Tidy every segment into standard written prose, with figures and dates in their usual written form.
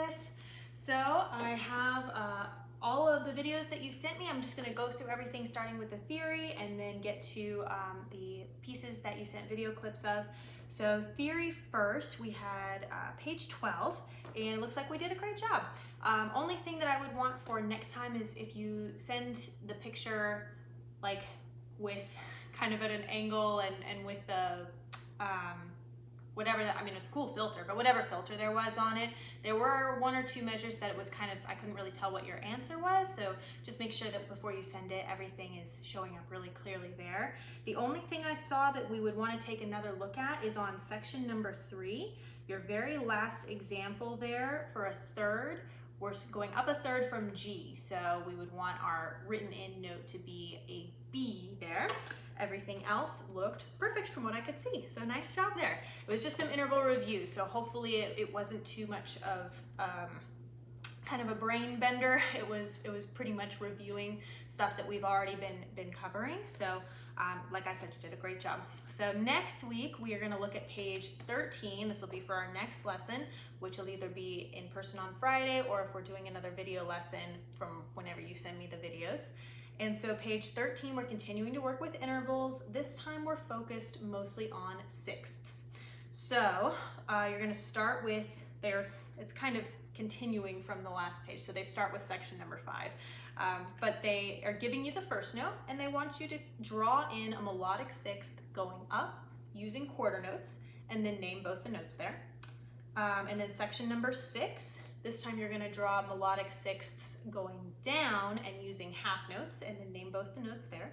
Chris. So I have all of the videos that you sent me. I'm just going to go through everything starting with the theory and then get to the pieces that you sent video clips of. So theory first, we had page 12, and it looks like we did a great job. Only thing that I would want for next time is if you send the picture like with kind of at an angle and with the whatever that, I mean, it's a cool filter, but whatever filter there was on it, there were one or two measures that it was kind of, I couldn't really tell what your answer was. So just make sure that before you send it, everything is showing up really clearly there. The only thing I saw that we would want to take another look at is on section number 3, your very last example there for a third. We're going up a third from G, so we would want our written in note to be a B there. Everything else looked perfect from what I could see, so nice job there. It was just some interval review, so hopefully it wasn't too much of kind of a brain bender. It was pretty much reviewing stuff that we've already been covering. So like I said, you did a great job. So next week we are going to look at page 13. This will be for our next lesson, which will either be in person on Friday or if we're doing another video lesson from whenever you send me the videos. And so page 13, we're continuing to work with intervals. This time we're focused mostly on sixths. So you're going to start with it's kind of continuing from the last page. So they start with section number 5. But they are giving you the first note and they want you to draw in a melodic sixth going up using quarter notes and then name both the notes there. And then section number 6, this time you're going to draw melodic sixths going down and using half notes and then name both the notes there.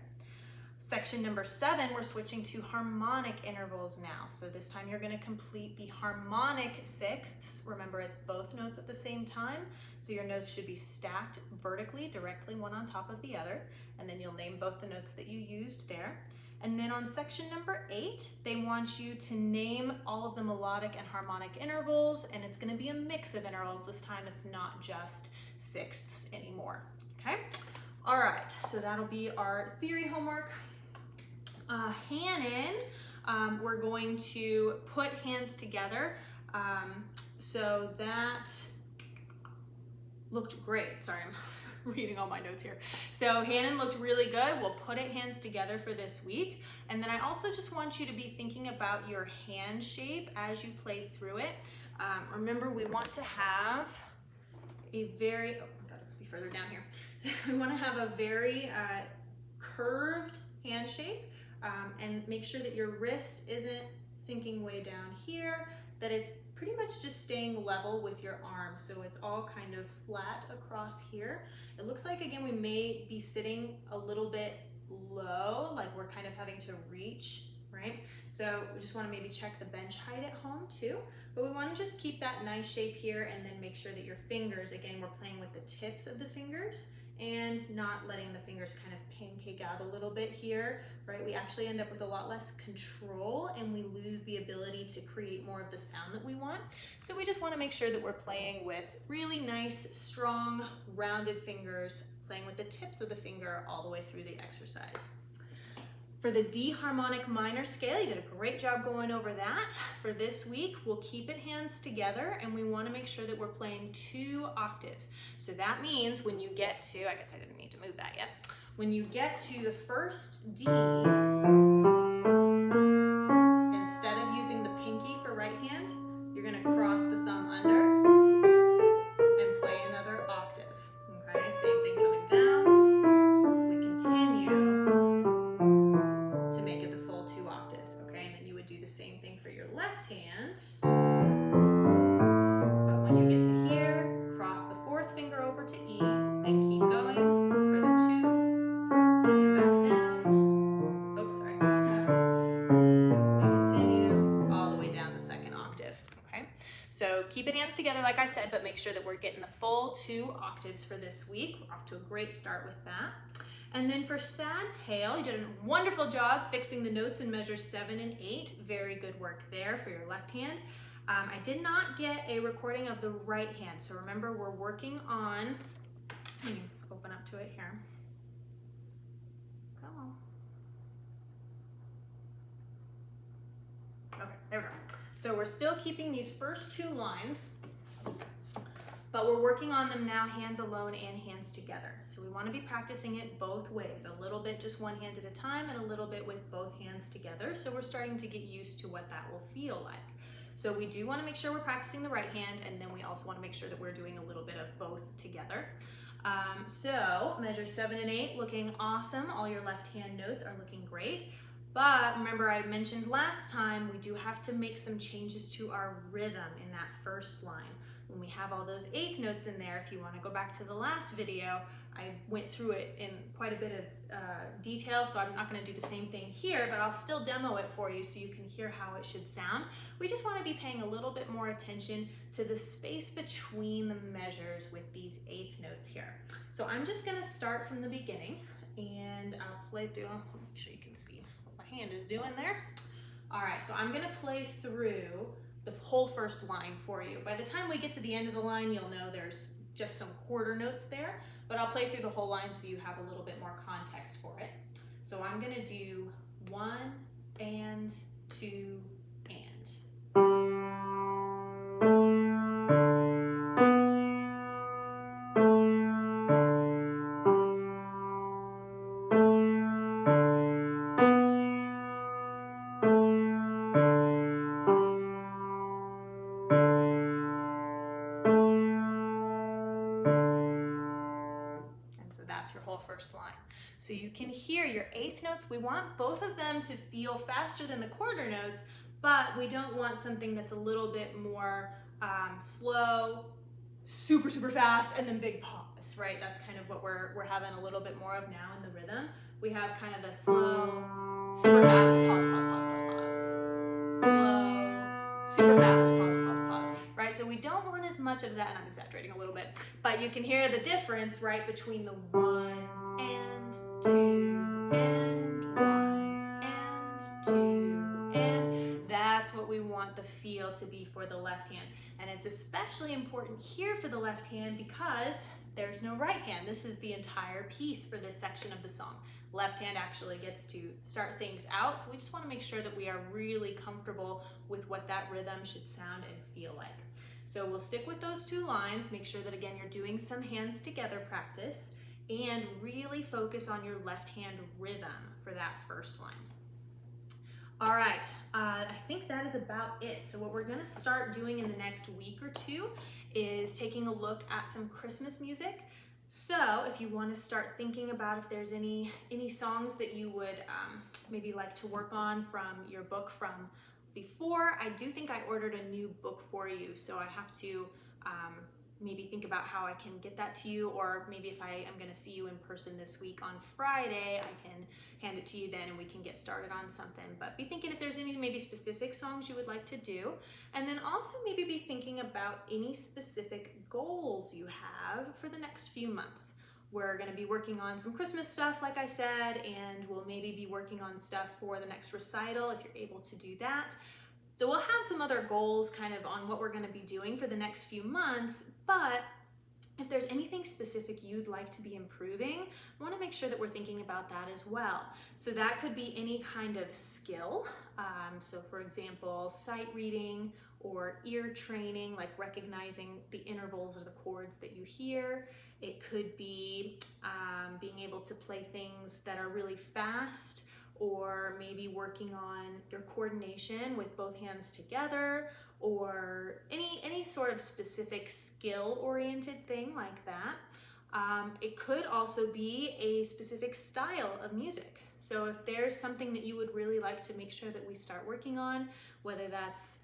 Section number 7, we're switching to harmonic intervals now. So this time you're going to complete the harmonic sixths. Remember, it's both notes at the same time. So your notes should be stacked vertically, directly one on top of the other. And then you'll name both the notes that you used there. And then on section number 8, they want you to name all of the melodic and harmonic intervals, and it's going to be a mix of intervals. This time it's not just sixths anymore. Okay? All right, so that'll be our theory homework. Hannon, we're going to put hands together. So that looked great. Sorry, I'm reading all my notes here. So Hannon looked really good. We'll put it hands together for this week. And then I also just want you to be thinking about your hand shape as you play through it. Remember, we want to have a very, oh, I gotta be further down here. We want to have a very curved hand shape and make sure that your wrist isn't sinking way down here, that it's pretty much just staying level with your arm. So it's all kind of flat across here. It looks like, again, we may be sitting a little bit low, like we're kind of having to reach, right? So we just want to maybe check the bench height at home too. But we want to just keep that nice shape here and then make sure that your fingers, again, we're playing with the tips of the fingers and not letting the fingers kind of pancake out a little bit here, right? We actually end up with a lot less control and we lose the ability to create more of the sound that we want. So we just want to make sure that we're playing with really nice, strong, rounded fingers, playing with the tips of the finger all the way through the exercise. For the D harmonic minor scale, you did a great job going over that. For this week, we'll keep it hands together and we want to make sure that we're playing 2 octaves. So that means when you get to, I guess I didn't need to move that yet. When you get to the first D, instead of using the pinky for right hand, you're going to cross the thumb under and play another octave. Okay, same thing coming down. We continue to make it the full 2 octaves, okay? And then you would do the same thing for your left hand. But when you get to here, cross the 4th finger over to E and keep going for the 2, and then back down. Oh, sorry. And continue all the way down the 2nd octave, okay? So keep it hands together, like I said, but make sure that we're getting the full 2 octaves for this week. We're off to a great start with that. And then for sad tail, you did a wonderful job fixing the notes in measures 7 and 8. Very good work there for your left hand. I did not get a recording of the right hand. So remember, we're working on, let me open up to it here. Come on. Okay, there we go. So we're still keeping these first 2 lines. but we're working on them now, hands alone and hands together. So we want to be practicing it both ways, a little bit just one hand at a time and a little bit with both hands together. So we're starting to get used to what that will feel like. So we do want to make sure we're practicing the right hand, and then we also want to make sure that we're doing a little bit of both together. So measure 7 and 8, looking awesome. All your left hand notes are looking great. But remember, I mentioned last time, we do have to make some changes to our rhythm in that first line. When we have all those eighth notes in there, if you want to go back to the last video, I went through it in quite a bit of detail, so I'm not going to do the same thing here, but I'll still demo it for you so you can hear how it should sound. We just want to be paying a little bit more attention to the space between the measures with these eighth notes here. So I'm just going to start from the beginning, and I'll play through. Make sure you can see what my hand is doing there. All right, so I'm going to play through the whole first line for you. By the time we get to the end of the line, you'll know there's just some quarter notes there, but I'll play through the whole line so you have a little bit more context for it. So I'm gonna do 1 and 2 and. That's your whole first line. So you can hear your eighth notes. We want both of them to feel faster than the quarter notes, but we don't want something that's a little bit more slow, super, super fast, and then big pause, right? That's kind of what we're having a little bit more of now in the rhythm. We have kind of the slow, super fast, pause, pause, pause, pause, pause. Slow, super fast, pause, pause, pause. Right, so we don't want as much of that, and I'm exaggerating a little bit, but you can hear the difference, right, between the 1 and 2 and 1 and 2 and. That's what we want the feel to be for the left hand. And it's especially important here for the left hand because there's no right hand. This is the entire piece for this section of the song. Left hand actually gets to start things out, so we just want to make sure that we are really comfortable with what that rhythm should sound and feel like. So we'll stick with those 2 lines, make sure that again you're doing some hands together practice, and really focus on your left hand rhythm for that first line. All right, I think that is about it. So what we're gonna start doing in the next week or 2 is taking a look at some Christmas music. So if you want to start thinking about if there's any songs that you would maybe like to work on from your book from before, I do think I ordered a new book for you, so I have to maybe think about how I can get that to you, or maybe if I am going to see you in person this week on Friday, I can hand it to you then and we can get started on something. But be thinking if there's any maybe specific songs you would like to do, and then also maybe be thinking about any specific goals you have for the next few months. We're going to be working on some Christmas stuff, like I said, and we'll maybe be working on stuff for the next recital if you're able to do that. So we'll have some other goals kind of on what we're going to be doing for the next few months, but if there's anything specific you'd like to be improving, I want to make sure that we're thinking about that as well. So that could be any kind of skill. So for example, sight reading or ear training, like recognizing the intervals or the chords that you hear. It could be being able to play things that are really fast, or maybe working on your coordination with both hands together, or any sort of specific skill-oriented thing like that. It could also be a specific style of music. So if there's something that you would really like to make sure that we start working on, whether that's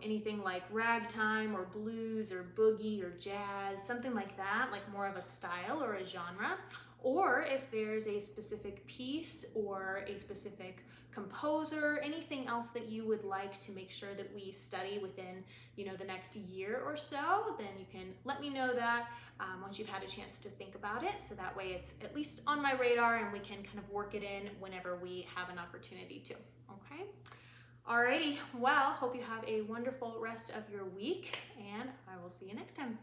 anything like ragtime or blues or boogie or jazz, something like that, like more of a style or a genre, or if there's a specific piece or a specific composer, anything else that you would like to make sure that we study within the next year or so, then you can let me know that once you've had a chance to think about it, so that way it's at least on my radar and we can kind of work it in whenever we have an opportunity to. Okay? Alrighty, well, hope you have a wonderful rest of your week, and I will see you next time.